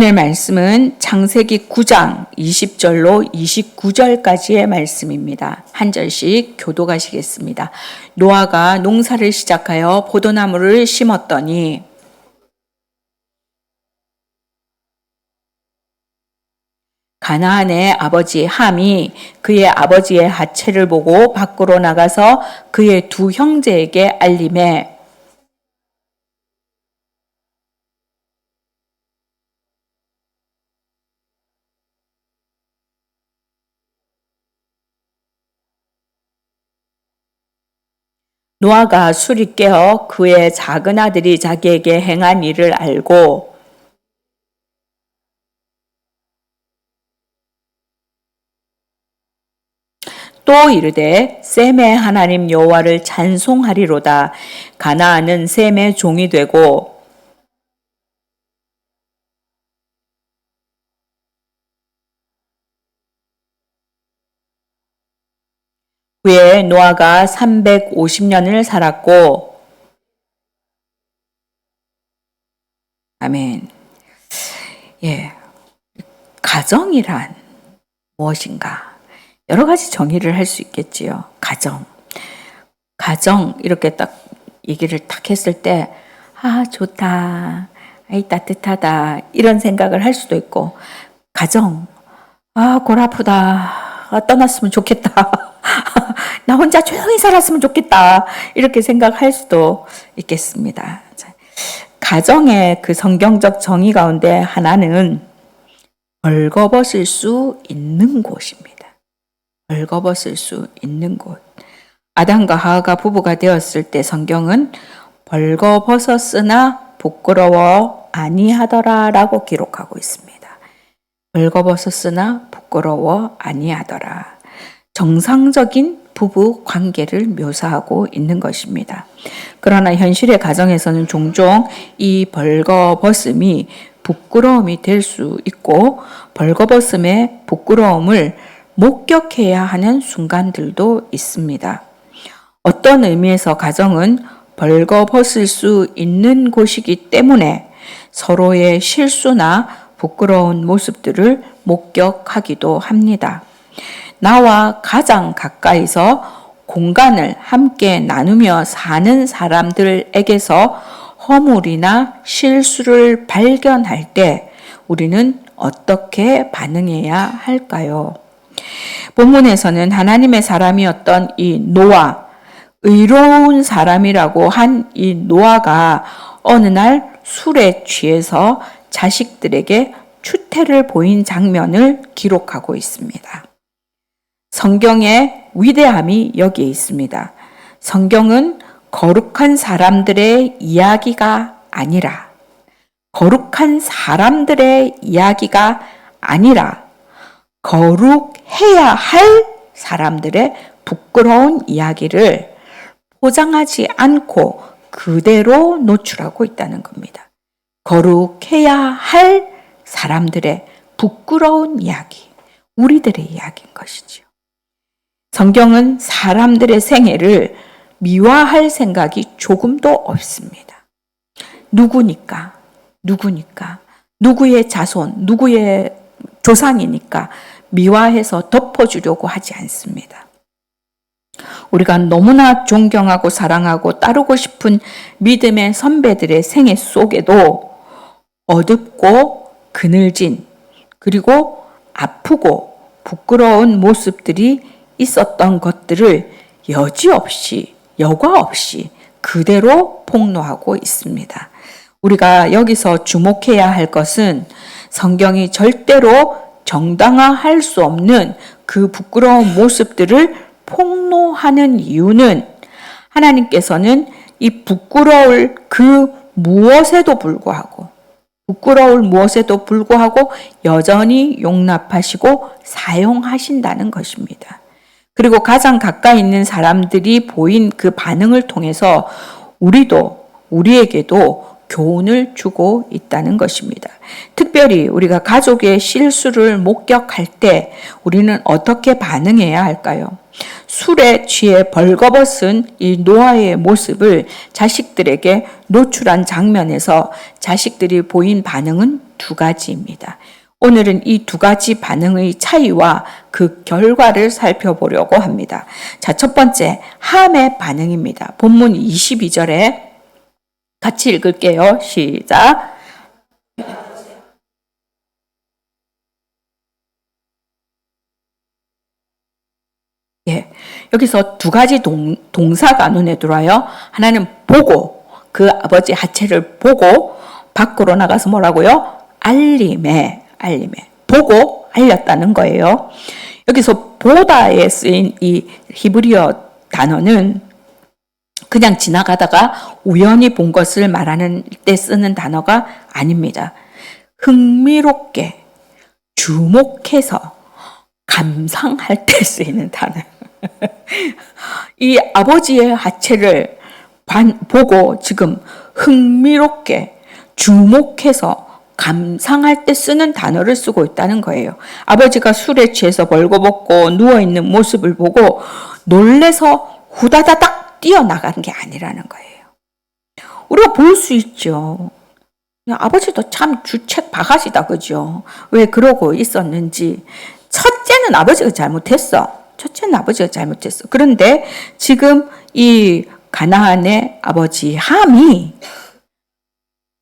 오늘 말씀은 창세기 9장 20절로 29절까지의 말씀입니다. 한 절씩 교독하시겠습니다. 노아가 농사를 시작하여 포도나무를 심었더니 가나안의 아버지 함이 그의 아버지의 하체를 보고 밖으로 나가서 그의 두 형제에게 알림해 노아가 술이 깨어 그의 작은 아들이 자기에게 행한 일을 알고 또 이르되 셈의 하나님 여호와를 찬송하리로다. 가나안은 셈의 종이 되고 후에 노아가 350년을 살았고 아멘. 가정이란 무엇인가? 여러 가지 정의를 할 수 있겠지요. 가정 이렇게 딱 얘기를 딱 했을 때 좋다, 아이 따뜻하다 이런 생각을 할 수도 있고 가정, 골 아프다, 떠났으면 좋겠다. 나 혼자 조용히 살았으면 좋겠다. 이렇게 생각할 수도 있겠습니다. 가정의 그 성경적 정의 가운데 하나는 벌거벗을 수 있는 곳입니다. 벌거벗을 수 있는 곳. 아담과 하와가 부부가 되었을 때 성경은 벌거벗었으나 부끄러워 아니하더라 라고 기록하고 있습니다. 벌거벗었으나 부끄러워 아니하더라. 정상적인 부부 관계를 묘사하고 있는 것입니다. 그러나 현실의 가정에서는 종종 이 벌거벗음이 부끄러움이 될 수 있고 벌거벗음의 부끄러움을 목격해야 하는 순간들도 있습니다. 어떤 의미에서 가정은 벌거벗을 수 있는 곳이기 때문에 서로의 실수나 부끄러운 모습들을 목격하기도 합니다. 나와 가장 가까이서 공간을 함께 나누며 사는 사람들에게서 허물이나 실수를 발견할 때 우리는 어떻게 반응해야 할까요? 본문에서는 하나님의 사람이었던 이 노아, 의로운 사람이라고 한 이 노아가 어느 날 술에 취해서 자식들에게 추태를 보인 장면을 기록하고 있습니다. 성경의 위대함이 여기에 있습니다. 성경은 거룩한 사람들의 이야기가 아니라 거룩해야 할 사람들의 부끄러운 이야기를 포장하지 않고 그대로 노출하고 있다는 겁니다. 거룩해야 할 사람들의 부끄러운 이야기, 우리들의 이야기인 것이지요. 성경은 사람들의 생애를 미화할 생각이 조금도 없습니다. 누구니까, 누구의 자손, 누구의 조상이니까 미화해서 덮어주려고 하지 않습니다. 우리가 너무나 존경하고 사랑하고 따르고 싶은 믿음의 선배들의 생애 속에도 어둡고 그늘진 그리고 아프고 부끄러운 모습들이 있었던 것들을 여과 없이 그대로 폭로하고 있습니다. 우리가 여기서 주목해야 할 것은 성경이 절대로 정당화할 수 없는 그 부끄러운 모습들을 폭로하는 이유는 하나님께서는 이 부끄러울 무엇에도 불구하고 여전히 용납하시고 사용하신다는 것입니다. 그리고 가장 가까이 있는 사람들이 보인 그 반응을 통해서 우리에게도 교훈을 주고 있다는 것입니다. 특별히 우리가 가족의 실수를 목격할 때 우리는 어떻게 반응해야 할까요? 술에 취해 벌거벗은 이 노아의 모습을 자식들에게 노출한 장면에서 자식들이 보인 반응은 두 가지입니다. 오늘은 이 두 가지 반응의 차이와 그 결과를 살펴보려고 합니다. 자, 첫 번째, 함의 반응입니다. 본문 22절에 같이 읽을게요. 시작. 예, 여기서 두 가지 동사가 눈에 들어와요. 하나는 보고, 그 아버지 하체를 보고 밖으로 나가서 뭐라고요? 알림에 보고 알렸다는 거예요. 여기서 보다에 쓰인 이 히브리어 단어는 그냥 지나가다가 우연히 본 것을 말하는 때 쓰는 단어가 아닙니다. 흥미롭게 주목해서 감상할 때 쓰이는 단어. 이 아버지의 하체를 보고 지금 흥미롭게 주목해서 감상할 때 쓰는 단어를 쓰고 있다는 거예요. 아버지가 술에 취해서 벌거벗고 누워있는 모습을 보고 놀래서 후다다닥 뛰어나간 게 아니라는 거예요. 우리가 볼 수 있죠. 아버지도 참 주책 바가지다, 그죠? 왜 그러고 있었는지. 첫째는 아버지가 잘못했어. 그런데 지금 이 가나안의 아버지 함이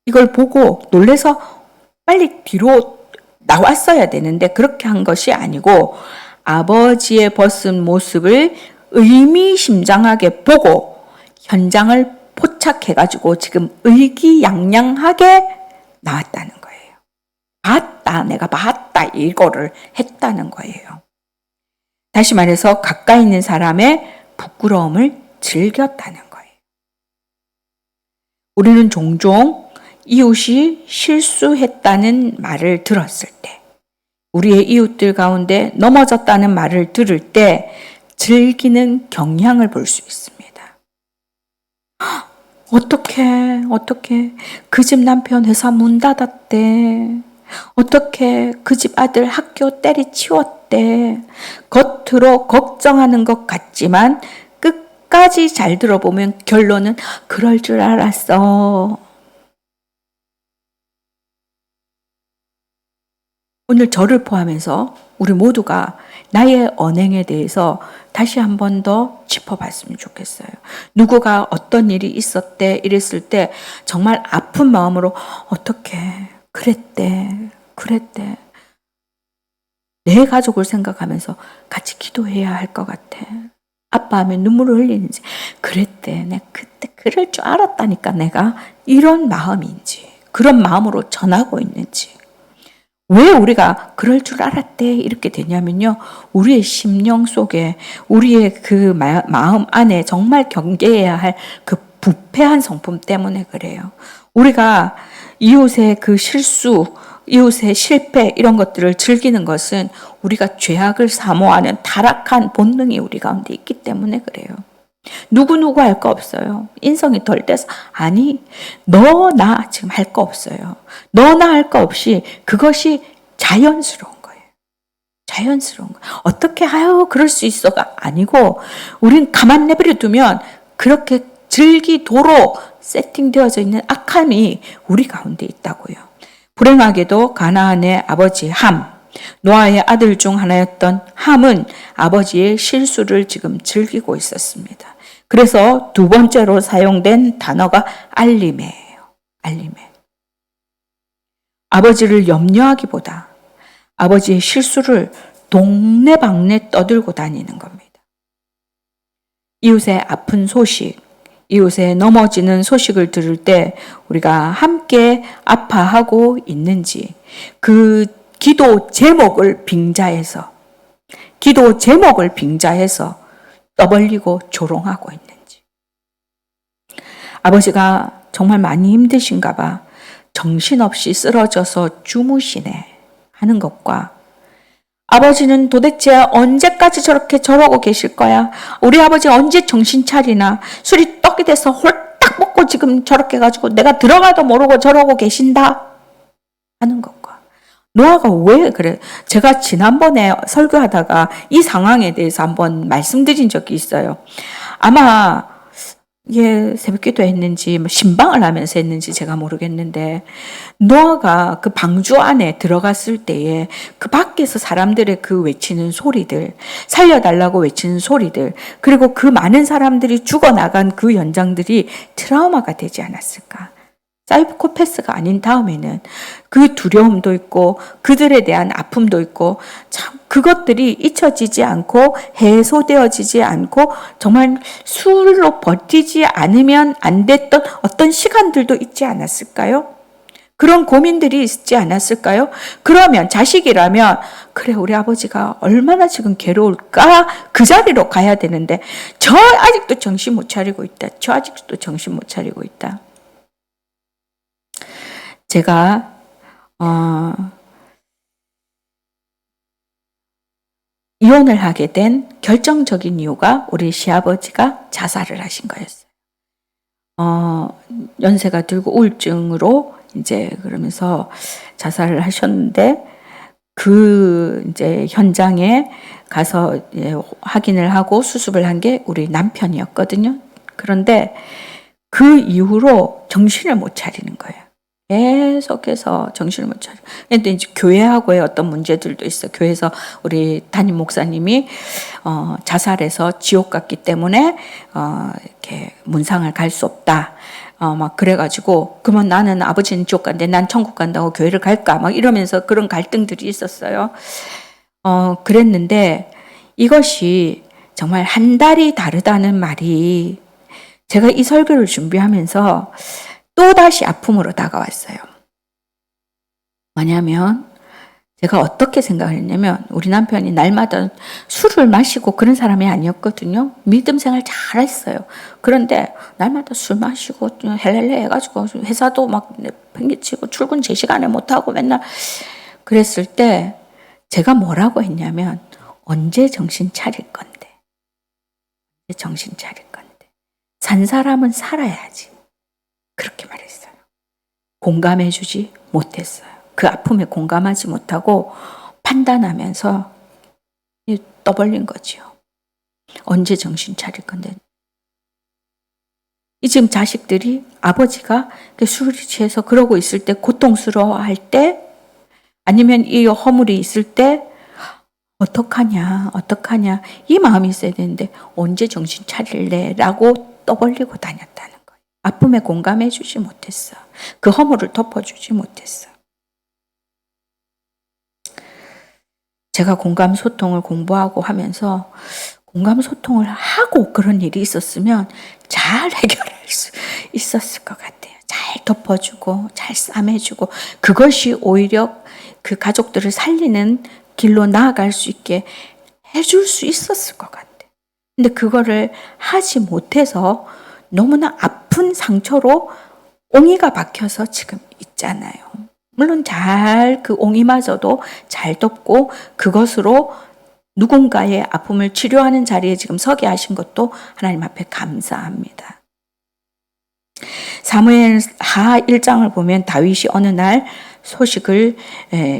이걸 보고 놀래서 빨리 뒤로 나왔어야 되는데 그렇게 한 것이 아니고 아버지의 벗은 모습을 의미심장하게 보고 현장을 포착해가지고 지금 의기양양하게 나왔다는 거예요. 내가 봤다 이거를 했다는 거예요. 다시 말해서 가까이 있는 사람의 부끄러움을 즐겼다는 거예요. 우리는 종종 이웃이 실수했다는 말을 들었을 때, 우리의 이웃들 가운데 넘어졌다는 말을 들을 때 즐기는 경향을 볼 수 있습니다. 어떻게 그 집 남편 회사 문 닫았대. 어떻게 그 집 아들 학교 때리치웠대. 겉으로 걱정하는 것 같지만 끝까지 잘 들어보면 결론은 그럴 줄 알았어. 오늘 저를 포함해서 우리 모두가 나의 언행에 대해서 다시 한 번 더 짚어봤으면 좋겠어요. 누구가 어떤 일이 있었대 이랬을 때 정말 아픈 마음으로 어떻게 그랬대. 내 가족을 생각하면서 같이 기도해야 할 것 같아. 아빠 하면 눈물을 흘리는지 그랬대. 내가 그때 그럴 줄 알았다니까 내가 이런 마음인지 그런 마음으로 전하고 있는지 왜 우리가 그럴 줄 알았대 이렇게 되냐면요. 우리의 심령 속에 우리의 그 마음 안에 정말 경계해야 할 그 부패한 성품 때문에 그래요. 우리가 이웃의 그 실수, 이웃의 실패 이런 것들을 즐기는 것은 우리가 죄악을 사모하는 타락한 본능이 우리 가운데 있기 때문에 그래요. 누구 할 거 없어요. 인성이 덜 돼서 아니 너 나 지금 할 거 없어요. 너 나 할 거 없이 그것이 자연스러운 거예요. 어떻게 그럴 수 있어가 아니고 우린 가만 내버려 두면 그렇게 즐기도록 세팅되어져 있는 악함이 우리 가운데 있다고요. 불행하게도 가나안의 아버지 함, 노아의 아들 중 하나였던 함은 아버지의 실수를 지금 즐기고 있었습니다. 그래서 두 번째로 사용된 단어가 알림이에요. 아버지를 염려하기보다 아버지의 실수를 동네방네 떠들고 다니는 겁니다. 이웃의 아픈 소식, 이웃의 넘어지는 소식을 들을 때 우리가 함께 아파하고 있는지 그 기도 제목을 빙자해서 떠벌리고 조롱하고 있는지 아버지가 정말 많이 힘드신가 봐 정신없이 쓰러져서 주무시네 하는 것과 아버지는 도대체 언제까지 저러고 계실 거야? 우리 아버지 언제 정신 차리나? 술이 떡이 돼서 홀딱 먹고 지금 저렇게 가지고 내가 들어가도 모르고 저러고 계신다? 하는 것과 노아가 왜 그래? 제가 지난번에 설교하다가 이 상황에 대해서 한번 말씀드린 적이 있어요. 아마 새벽기도 했는지 신방을 하면서 했는지 제가 모르겠는데, 노아가 그 방주 안에 들어갔을 때에 그 밖에서 사람들의 그 외치는 소리들, 살려달라고 외치는 소리들, 그리고 그 많은 사람들이 죽어나간 그 연장들이 트라우마가 되지 않았을까? 사이코패스가 아닌 다음에는 그 두려움도 있고 그들에 대한 아픔도 있고, 참 그것들이 잊혀지지 않고 해소되어지지 않고 정말 술로 버티지 않으면 안 됐던 어떤 시간들도 있지 않았을까요? 그런 고민들이 있지 않았을까요? 그러면 자식이라면, 그래 우리 아버지가 얼마나 지금 괴로울까? 그 자리로 가야 되는데 저 아직도 정신 못 차리고 있다. 저 아직도 정신 못 차리고 있다. 제가 이혼을 하게 된 결정적인 이유가 우리 시아버지가 자살을 하신 거였어요. 연세가 들고 우울증으로 이제 그러면서 자살을 하셨는데, 그 이제 현장에 가서 확인을 하고 수습을 한 게 우리 남편이었거든요. 그런데 그 이후로 정신을 못 차리는 거예요. 계속해서 정신을 못 차려. 근데 이제 교회하고의 어떤 문제들도 있어. 교회에서 우리 담임 목사님이 자살해서 지옥 갔기 때문에 이렇게 문상을 갈 수 없다. 막 그래가지고, 그러면 나는 아버지는 지옥 간대, 난 천국 간다고 교회를 갈까? 막 이러면서 그런 갈등들이 있었어요. 그랬는데 이것이 정말 한 달이 다르다는 말이, 제가 이 설교를 준비하면서 또다시 아픔으로 다가왔어요. 뭐냐면, 제가 어떻게 생각을 했냐면, 우리 남편이 날마다 술을 마시고 그런 사람이 아니었거든요. 믿음 생활 잘했어요. 그런데 날마다 술 마시고 헬렐레 해가지고 회사도 막 팽개치고 출근 제 시간에 못하고 맨날 그랬을 때, 제가 뭐라고 했냐면, 언제 정신 차릴 건데? 언제 정신 차릴 건데? 산 사람은 살아야지. 그렇게 말했어요. 공감해주지 못했어요. 그 아픔에 공감하지 못하고 판단하면서 떠벌린 거죠. 언제 정신 차릴 건데. 지금 자식들이 아버지가 술이 취해서 그러고 있을 때, 고통스러워할 때, 아니면 이 허물이 있을 때 어떡하냐 이 마음이 있어야 되는데, 언제 정신 차릴래? 라고 떠벌리고 다녔다는 거예요. 아픔에 공감해 주지 못했어. 그 허물을 덮어주지 못했어. 제가 공감 소통을 공부하고 하면서, 공감 소통을 하고 그런 일이 있었으면 잘 해결할 수 있었을 것 같아요. 잘 덮어주고 잘 싸매주고, 그것이 오히려 그 가족들을 살리는 길로 나아갈 수 있게 해줄 수 있었을 것 같아요. 근데 그거를 하지 못해서 너무나 아픈 상처로 옹이가 박혀서 지금 있잖아요. 물론 그 옹이마저도 잘 덮고 그것으로 누군가의 아픔을 치료하는 자리에 지금 서게 하신 것도 하나님 앞에 감사합니다. 사무엘하 1장을 보면 다윗이 어느 날 소식을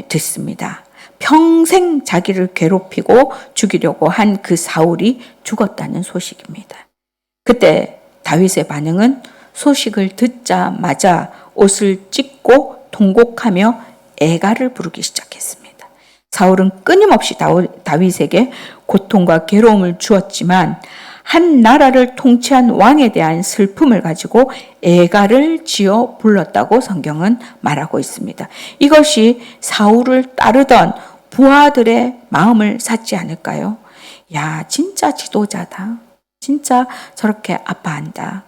듣습니다. 평생 자기를 괴롭히고 죽이려고 한 그 사울이 죽었다는 소식입니다. 그때 다윗의 반응은 소식을 듣자마자 옷을 찢고 통곡하며 애가를 부르기 시작했습니다. 사울은 끊임없이 다윗에게 고통과 괴로움을 주었지만 한 나라를 통치한 왕에 대한 슬픔을 가지고 애가를 지어 불렀다고 성경은 말하고 있습니다. 이것이 사울을 따르던 부하들의 마음을 샀지 않을까요? 야, 진짜 지도자다. 진짜 저렇게 아파한다.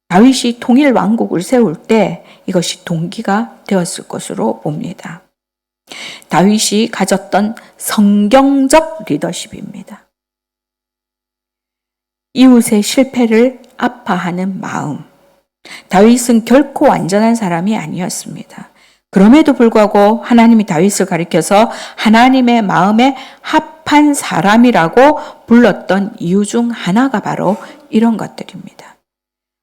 다윗이 통일 왕국을 세울 때 이것이 동기가 되었을 것으로 봅니다. 다윗이 가졌던 성경적 리더십입니다. 이웃의 실패를 아파하는 마음. 다윗은 결코 완전한 사람이 아니었습니다. 그럼에도 불구하고 하나님이 다윗을 가리켜서 하나님의 마음에 합한 사람이라고 불렀던 이유 중 하나가 바로 이런 것들입니다.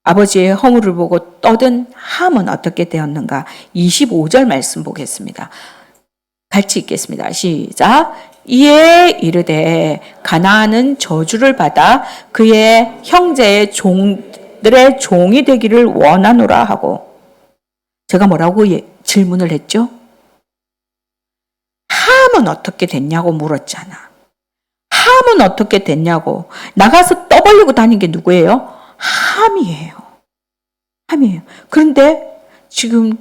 아버지의 허물을 보고 떠든 함은 어떻게 되었는가? 25절 말씀 보겠습니다. 같이 읽겠습니다. 시작. 이에 이르되 가나안은 저주를 받아 그의 형제의 종들의 종이 되기를 원하노라 하고, 제가 뭐라고 질문을 했죠? 함은 어떻게 됐냐고 물었잖아. 함은 어떻게 됐냐고. 나가서 떠벌리고 다닌 게 누구예요? 함이에요. 함이에요. 그런데 지금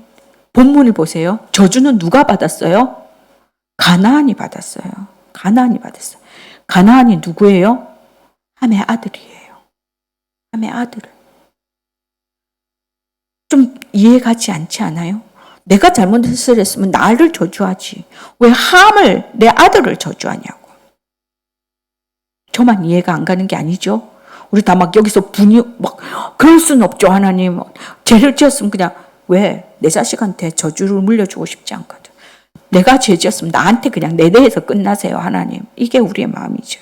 본문을 보세요. 저주는 누가 받았어요? 가나안이 받았어요. 가나안이 받았어요. 가나안이 누구예요? 함의 아들이에요. 함의 아들. 좀 이해가지 않지 않아요? 내가 잘못을 했으면 나를 저주하지. 왜 함을, 내 아들을 저주하냐고. 저만 이해가 안 가는 게 아니죠. 우리 다 막 여기서 그럴 수는 없죠. 하나님, 죄를 지었으면 그냥, 왜? 내 자식한테 저주를 물려주고 싶지 않거든. 내가 죄 지었으면 나한테 그냥 내 대해서 끝나세요, 하나님. 이게 우리의 마음이죠.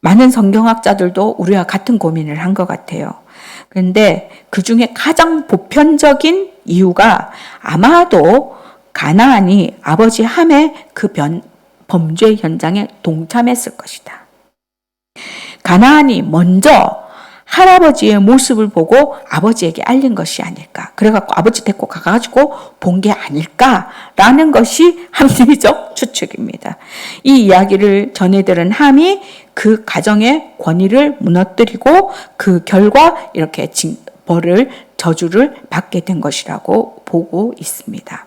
많은 성경학자들도 우리와 같은 고민을 한 것 같아요. 그런데 그 중에 가장 보편적인 이유가 아마도 가나안이 아버지 함의 그 범죄 현장에 동참했을 것이다. 가나안이 먼저 할아버지의 모습을 보고 아버지에게 알린 것이 아닐까. 그래갖고 아버지 데리고 가가지고 본 게 아닐까라는 것이 합리적 추측입니다. 이 이야기를 전해들은 함이 그 가정의 권위를 무너뜨리고 그 결과 이렇게 저주를 받게 된 것이라고 보고 있습니다.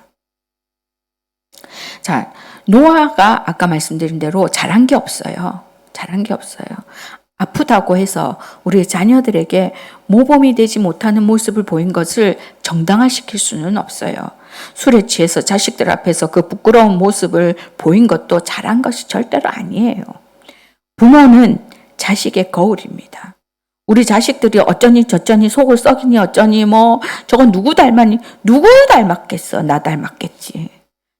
자, 노아가 아까 말씀드린 대로 잘한 게 없어요. 잘한 게 없어요. 아프다고 해서 우리 자녀들에게 모범이 되지 못하는 모습을 보인 것을 정당화시킬 수는 없어요. 술에 취해서 자식들 앞에서 그 부끄러운 모습을 보인 것도 잘한 것이 절대로 아니에요. 부모는 자식의 거울입니다. 우리 자식들이 어쩌니 저쩌니 속을 썩이니 어쩌니 저건 누구 닮았니? 누구 닮았겠어? 나 닮았겠지.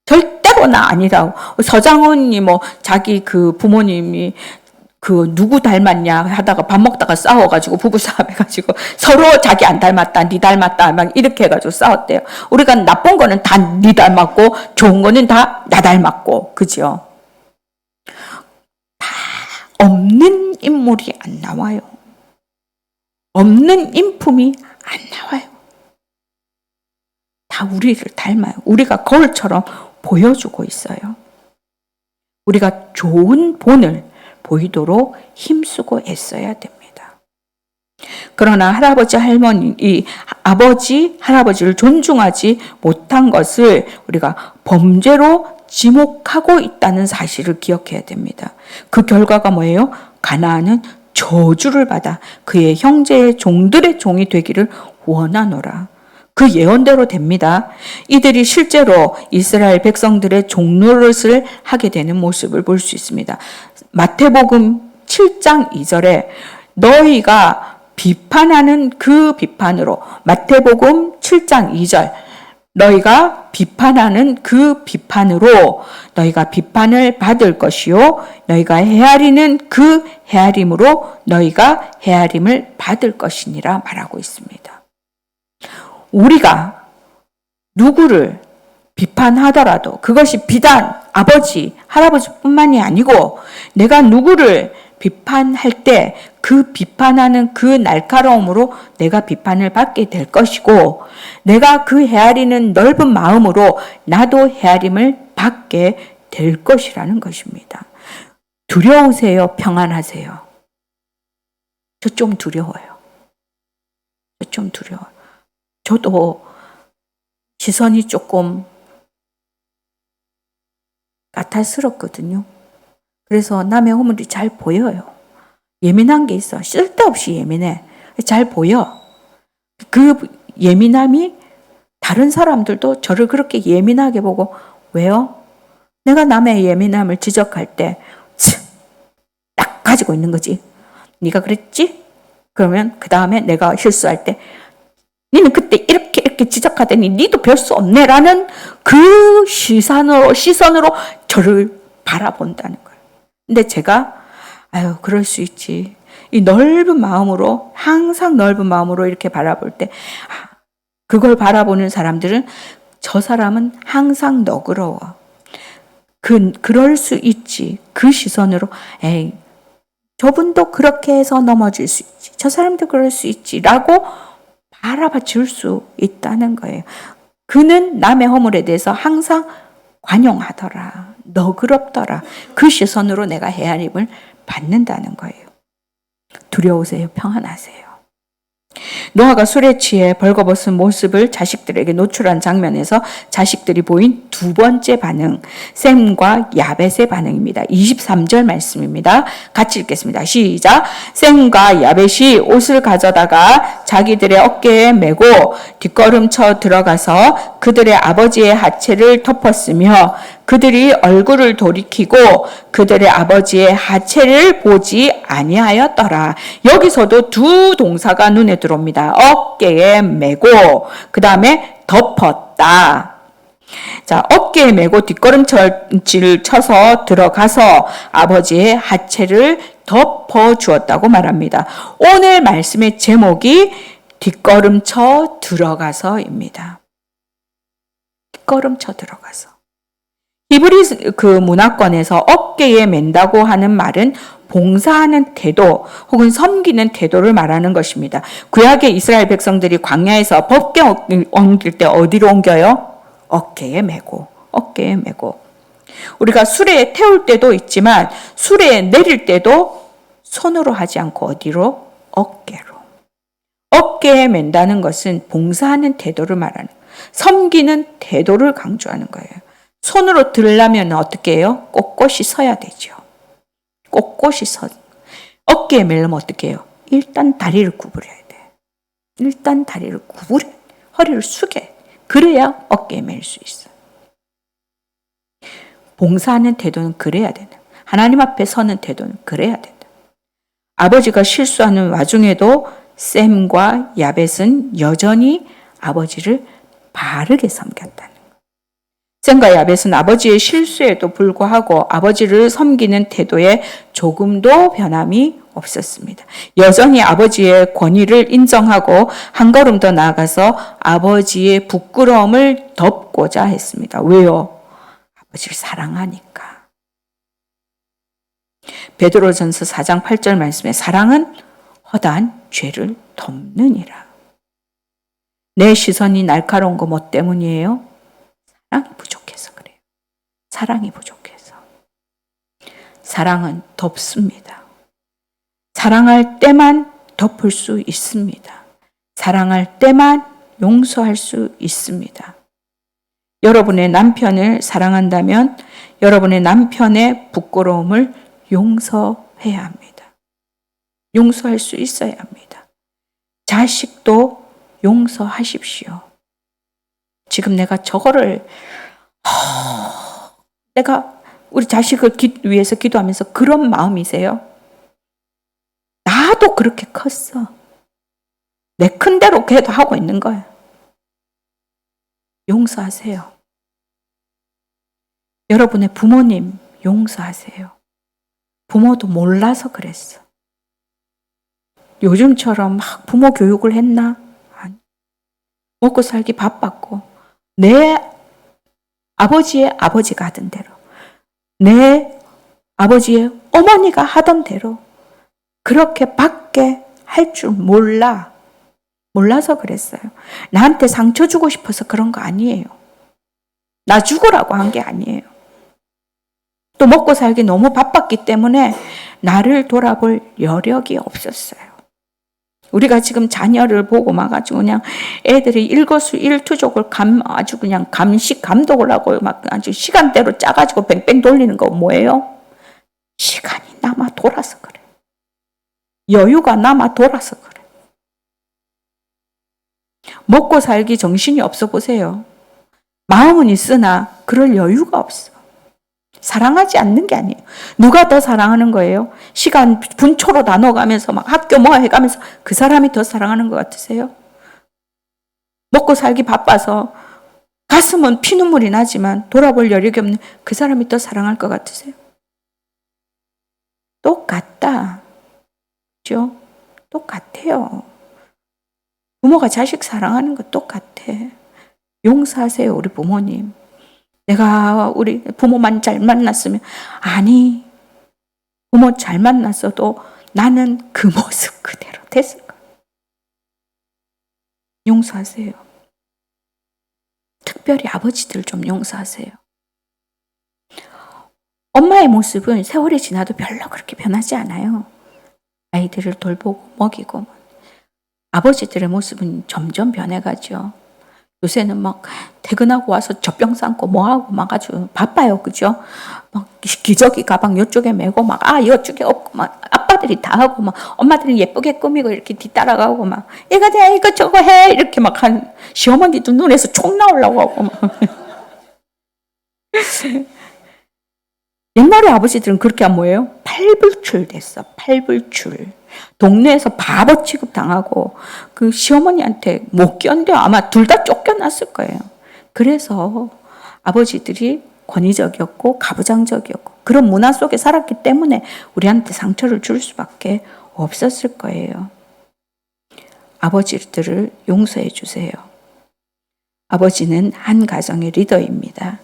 절대로 나 아니라고. 서장훈이 자기 그 부모님이 그 누구 닮았냐 하다가 밥 먹다가 싸워가지고 부부싸움 해가지고 서로 자기 안 닮았다, 니 닮았다 막 이렇게 해가지고 싸웠대요. 우리가 나쁜 거는 다 니 닮았고 좋은 거는 다 나 닮았고, 그죠? 다 없는 인물이 안 나와요. 없는 인품이 안 나와요. 다 우리를 닮아요. 우리가 거울처럼 보여주고 있어요. 우리가 좋은 본을 보이도록 힘쓰고 애써야 됩니다. 그러나 할아버지를 존중하지 못한 것을 우리가 범죄로 지목하고 있다는 사실을 기억해야 됩니다. 그 결과가 뭐예요? 가나안은 저주를 받아 그의 형제의 종들의 종이 되기를 원하노라. 그 예언대로 됩니다. 이들이 실제로 이스라엘 백성들의 종노릇을 하게 되는 모습을 볼 수 있습니다. 마태복음 7장 2절에 너희가 비판하는 그 비판으로, 마태복음 7장 2절, 너희가 비판하는 그 비판으로 너희가 비판을 받을 것이요 너희가 헤아리는 그 헤아림으로 너희가 헤아림을 받을 것이니라 말하고 있습니다. 우리가 누구를 비판하더라도 그것이 비단 아버지, 할아버지뿐만이 아니고 내가 누구를 비판할 때 그 비판하는 그 날카로움으로 내가 비판을 받게 될 것이고, 내가 그 헤아리는 넓은 마음으로 나도 헤아림을 받게 될 것이라는 것입니다. 두려우세요? 평안하세요? 저 좀 두려워요. 저 좀 두려워요. 저도 시선이 조금 까탈스럽거든요. 그래서 남의 허물이 잘 보여요. 예민한 게 있어. 쓸데없이 예민해. 잘 보여. 그 예민함이 다른 사람들도 저를 그렇게 예민하게 보고, 왜요? 내가 남의 예민함을 지적할 때 딱 가지고 있는 거지. 네가 그랬지? 그러면 그 다음에 내가 실수할 때 니는 그때 이렇게 지적하더니 니도 별 수 없네 라는 그 시선으로 저를 바라본다는 거예요. 근데 제가 그럴 수 있지. 이 넓은 마음으로, 항상 넓은 마음으로 이렇게 바라볼 때 그걸 바라보는 사람들은 저 사람은 항상 너그러워. 그럴 수 있지. 그 시선으로, 에이, 저분도 그렇게 해서 넘어질 수 있지. 저 사람도 그럴 수 있지. 라고 바라봐 줄 수 있다는 거예요. 그는 남의 허물에 대해서 항상 관용하더라. 너그럽더라. 그 시선으로 내가 헤아림을 받는다는 거예요. 두려우세요? 평안하세요? 노아가 술에 취해 벌거벗은 모습을 자식들에게 노출한 장면에서 자식들이 보인 두 번째 반응, 셈과 야벳의 반응입니다. 23절 말씀입니다. 같이 읽겠습니다. 시작. 셈과 야벳이 옷을 가져다가 자기들의 어깨에 메고 뒷걸음쳐 들어가서 그들의 아버지의 하체를 덮었으며 그들이 얼굴을 돌이키고 그들의 아버지의 하체를 보지 아니하였더라. 여기서도 두 동사가 눈에 들어옵니다. 어깨에 메고 그 다음에 덮었다. 자, 어깨에 메고 뒷걸음질을 쳐서 들어가서 아버지의 하체를 덮어 주었다고 말합니다. 오늘 말씀의 제목이 뒷걸음쳐 들어가서입니다. 뒷걸음쳐 들어가서. 히브리 그 문화권에서 어깨에 맨다고 하는 말은 봉사하는 태도 혹은 섬기는 태도를 말하는 것입니다. 구약의 이스라엘 백성들이 광야에서 법궤 옮길 때 어디로 옮겨요? 어깨에 메고, 어깨에 메고. 우리가 수레에 태울 때도 있지만 수레에 내릴 때도 손으로 하지 않고 어디로? 어깨로. 어깨에 맨다는 것은 봉사하는 태도를 말하는, 섬기는 태도를 강조하는 거예요. 손으로 들려면 어떻게 해요? 꼿꼿이 서야 되죠. 꼿꼿이 서. 어깨에 매려면 어떻게 해요? 일단 다리를 구부려야 돼. 일단 다리를 구부려. 허리를 숙여. 그래야 어깨에 맬 수 있어. 봉사하는 태도는 그래야 된다. 하나님 앞에 서는 태도는 그래야 된다. 아버지가 실수하는 와중에도 셈과 야벳은 여전히 아버지를 바르게 섬겼다는 거예요. 셈과 야벳은 아버지의 실수에도 불구하고 아버지를 섬기는 태도에 조금도 변함이 없었습니다. 여전히 아버지의 권위를 인정하고 한 걸음 더 나아가서 아버지의 부끄러움을 덮고자 했습니다. 왜요? 아버지를 사랑하니까. 베드로전서 4장 8절 말씀에 사랑은 허다한 죄를 덮느니라. 내 시선이 날카로운 거 뭐 때문이에요? 사랑이 부족해서 그래요. 사랑이 부족해서. 사랑은 덮습니다. 사랑할 때만 덮을 수 있습니다. 사랑할 때만 용서할 수 있습니다. 여러분의 남편을 사랑한다면 여러분의 남편의 부끄러움을 용서해야 합니다. 용서할 수 있어야 합니다. 자식도 용서하십시오. 지금 내가 저거를 내가 우리 자식을 위해서 기도하면서 그런 마음이세요? 나도 그렇게 컸어. 내 큰 대로 걔도 하고 있는 거야. 용서하세요. 여러분의 부모님 용서하세요. 부모도 몰라서 그랬어. 요즘처럼 막 부모 교육을 했나? 아니. 먹고 살기 바빴고 내 아버지의 아버지가 하던 대로 내 아버지의 어머니가 하던 대로 그렇게 밖에 할 줄 몰라서 그랬어요. 나한테 상처 주고 싶어서 그런 거 아니에요. 나 죽으라고 한 게 아니에요. 또 먹고 살기 너무 바빴기 때문에 나를 돌아볼 여력이 없었어요. 우리가 지금 자녀를 보고 막 아주 그냥 애들이 일거수일투족을 아주 그냥 감독을 하고 막 아주 시간대로 짜가지고 뺑뺑 돌리는 거 뭐예요? 시간이 남아 돌아서 그래. 여유가 남아 돌아서 그래. 먹고 살기 정신이 없어 보세요. 마음은 있으나 그럴 여유가 없어. 사랑하지 않는 게 아니에요. 누가 더 사랑하는 거예요? 시간 분초로 나눠가면서 막 학교 뭐 해가면서 그 사람이 더 사랑하는 것 같으세요? 먹고 살기 바빠서 가슴은 피눈물이 나지만 돌아볼 여력이 없는 그 사람이 더 사랑할 것 같으세요? 똑같다. 그죠? 똑같아요. 부모가 자식 사랑하는 거 똑같아. 용서하세요, 우리 부모님. 내가 우리 부모만 잘 만났으면, 아니, 부모 잘 만났어도 나는 그 모습 그대로 됐을 거야. 용서하세요. 특별히 아버지들 좀 용서하세요. 엄마의 모습은 세월이 지나도 별로 그렇게 변하지 않아요. 아이들을 돌보고 먹이고. 아버지들의 모습은 점점 변해가죠. 요새는 막 퇴근하고 와서 젖병 싸고 뭐하고 막 아주 바빠요. 그죠? 막 기저귀 가방 이쪽에 메고 막 이쪽에 없고 막 아빠들이 다 하고 막 엄마들은 예쁘게 꾸미고 이렇게 뒤따라가고 막 이거 돼 이거 저거 해 이렇게 막 한 시어머니도 눈에서 총 나오려고 하고 막. 옛날에 아버지들은 그렇게 하면 뭐예요? 팔불출 됐어. 팔불출. 동네에서 바보 취급 당하고 그 시어머니한테 못 견뎌. 아마 둘 다 쫓겨났을 거예요. 그래서 아버지들이 권위적이었고 가부장적이었고 그런 문화 속에 살았기 때문에 우리한테 상처를 줄 수밖에 없었을 거예요. 아버지들을 용서해 주세요. 아버지는 한 가정의 리더입니다.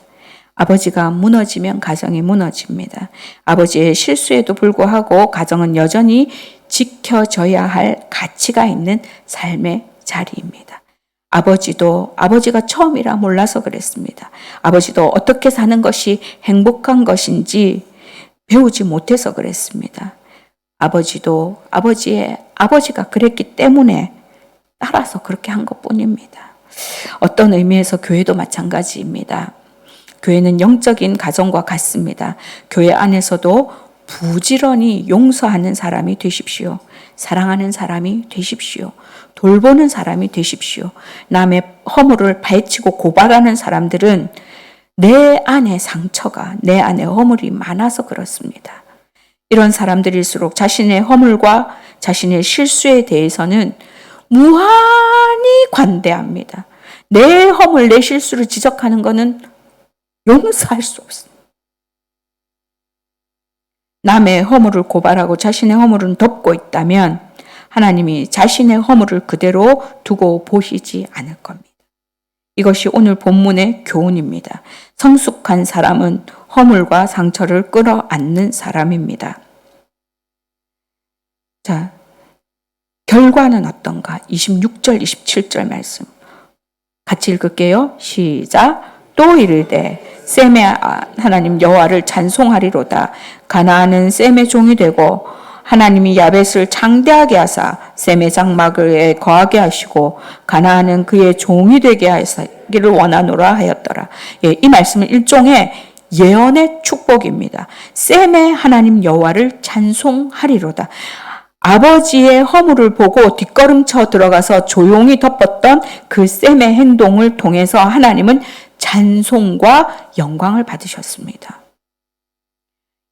아버지가 무너지면 가정이 무너집니다. 아버지의 실수에도 불구하고 가정은 여전히 지켜져야 할 가치가 있는 삶의 자리입니다. 아버지도 아버지가 처음이라 몰라서 그랬습니다. 아버지도 어떻게 사는 것이 행복한 것인지 배우지 못해서 그랬습니다. 아버지도 아버지가 그랬기 때문에 따라서 그렇게 한 것뿐입니다. 어떤 의미에서 교회도 마찬가지입니다. 교회는 영적인 가정과 같습니다. 교회 안에서도 부지런히 용서하는 사람이 되십시오. 사랑하는 사람이 되십시오. 돌보는 사람이 되십시오. 남의 허물을 파헤치고 고발하는 사람들은 내 안에 상처가, 내 안에 허물이 많아서 그렇습니다. 이런 사람들일수록 자신의 허물과 자신의 실수에 대해서는 무한히 관대합니다. 내 허물, 내 실수를 지적하는 것은 용서할 수 없습니다. 남의 허물을 고발하고 자신의 허물은 덮고 있다면 하나님이 자신의 허물을 그대로 두고 보시지 않을 겁니다. 이것이 오늘 본문의 교훈입니다. 성숙한 사람은 허물과 상처를 끌어안는 사람입니다. 자, 결과는 어떤가? 26절, 27절 말씀. 같이 읽을게요. 시작. 또 이르되 셈의 하나님 여호와를 찬송하리로다. 가나안은 셈의 종이 되고 하나님이 야벳을 창대하게 하사 셈의 장막에 거하게 하시고 가나안은 그의 종이 되게 하시기를 원하노라 하였더라. 예, 이 말씀은 일종의 예언의 축복입니다. 셈의 하나님 여호와를 찬송하리로다. 아버지의 허물을 보고 뒷걸음쳐 들어가서 조용히 덮었던 그 셈의 행동을 통해서 하나님은 찬송과 영광을 받으셨습니다.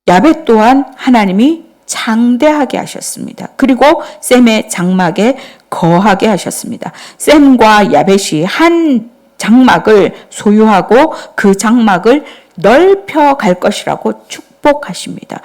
야벳 또한 하나님이 창대하게 하셨습니다. 그리고 셈의 장막에 거하게 하셨습니다. 셈과 야벳이 한 장막을 소유하고 그 장막을 넓혀 갈 것이라고 축복하십니다.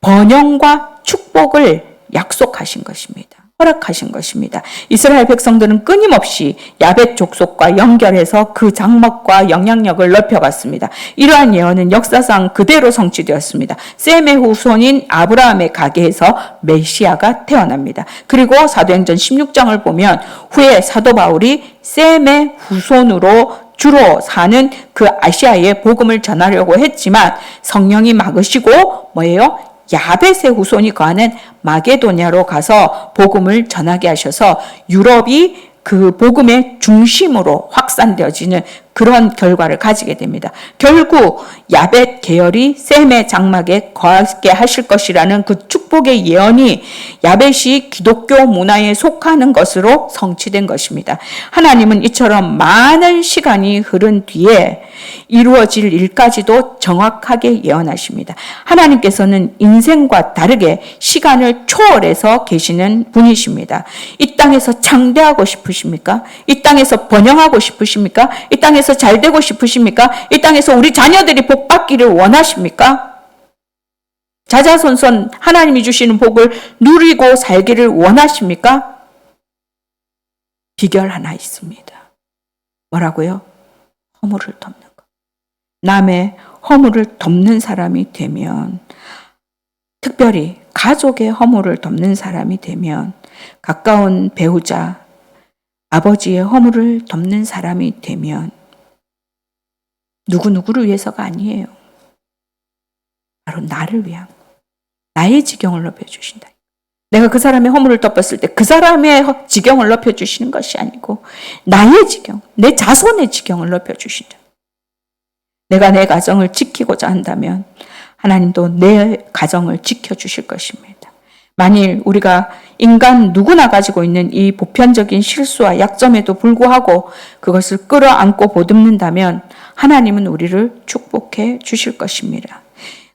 번영과 축복을 약속하신 것입니다. 허락하신 것입니다. 이스라엘 백성들은 끊임없이 야벳 족속과 연결해서 그 장막과 영향력을 넓혀갔습니다. 이러한 예언은 역사상 그대로 성취되었습니다. 셈의 후손인 아브라함의 가게에서 메시아가 태어납니다. 그리고 사도행전 16장을 보면 후에 사도 바울이 셈의 후손으로 주로 사는 그 아시아에 복음을 전하려고 했지만 성령이 막으시고 뭐예요? 야벳의 후손이 거하는 마게도냐로 가서 복음을 전하게 하셔서 유럽이 그 복음의 중심으로 확산되어지는 그런 결과를 가지게 됩니다. 결국 야벳 계열이 셈의 장막에 거하게 하실 것이라는 그 축복의 예언이 야벳이 기독교 문화에 속하는 것으로 성취된 것입니다. 하나님은 이처럼 많은 시간이 흐른 뒤에 이루어질 일까지도 정확하게 예언하십니다. 하나님께서는 인생과 다르게 시간을 초월해서 계시는 분이십니다. 이 땅에서 창대하고 싶으십니까? 이 땅에서 번영하고 싶으십니까? 이 땅에서 잘 되고 싶으십니까? 이 땅에서 우리 자녀들이 복 받기를 원하십니까? 자자손손 하나님이 주시는 복을 누리고 살기를 원하십니까? 비결 하나 있습니다. 뭐라고요? 허물을 덮는 것. 남의 허물을 덮는 사람이 되면, 특별히 가족의 허물을 덮는 사람이 되면, 가까운 배우자, 아버지의 허물을 덮는 사람이 되면 누구누구를 위해서가 아니에요. 바로 나를 위한, 나의 지경을 높여주신다. 내가 그 사람의 허물을 덮었을 때 그 사람의 지경을 높여주시는 것이 아니고 나의 지경, 내 자손의 지경을 높여주신다. 내가 내 가정을 지키고자 한다면 하나님도 내 가정을 지켜주실 것입니다. 만일 우리가 인간 누구나 가지고 있는 이 보편적인 실수와 약점에도 불구하고 그것을 끌어안고 보듬는다면 하나님은 우리를 축복해 주실 것입니다.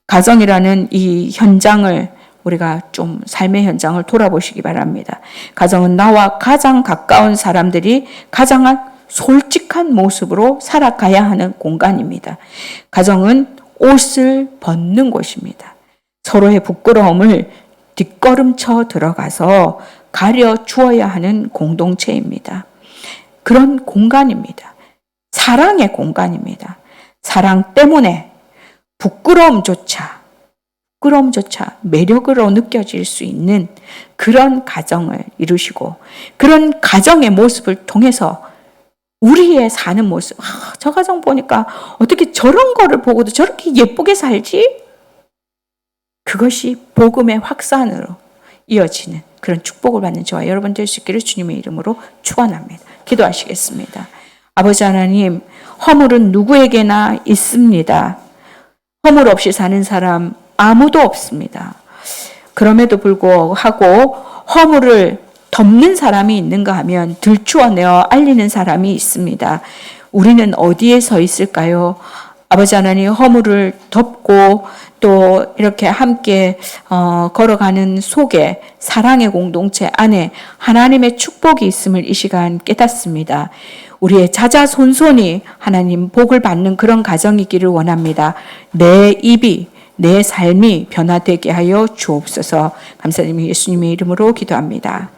가정이라는 이 현장을 우리가 좀 삶의 현장을 돌아보시기 바랍니다. 가정은 나와 가장 가까운 사람들이 가장 솔직한 모습으로 살아가야 하는 공간입니다. 가정은 옷을 벗는 곳입니다. 서로의 부끄러움을 뒷걸음쳐 들어가서 가려 주어야 하는 공동체입니다. 그런 공간입니다. 사랑의 공간입니다. 사랑 때문에 부끄러움조차 매력으로 느껴질 수 있는 그런 가정을 이루시고, 그런 가정의 모습을 통해서 우리의 사는 모습, 저 가정 보니까 어떻게 저런 거를 보고도 저렇게 예쁘게 살지? 그것이 복음의 확산으로 이어지는 그런 축복을 받는 저와 여러분 될 수 있기를 주님의 이름으로 축원합니다. 기도하시겠습니다. 아버지 하나님, 허물은 누구에게나 있습니다. 허물 없이 사는 사람 아무도 없습니다. 그럼에도 불구하고 허물을 덮는 사람이 있는가 하면 들추어내어 알리는 사람이 있습니다. 우리는 어디에 서 있을까요? 아버지 하나님, 허물을 덮고 또 이렇게 함께 걸어가는 속에 사랑의 공동체 안에 하나님의 축복이 있음을 이 시간 깨닫습니다. 우리의 자자손손이 하나님 복을 받는 그런 가정이기를 원합니다. 내 입이, 내 삶이 변화되게 하여 주옵소서. 감사드리며 예수님의 이름으로 기도합니다.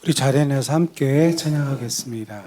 우리 자리에 내서 함께 찬양하겠습니다.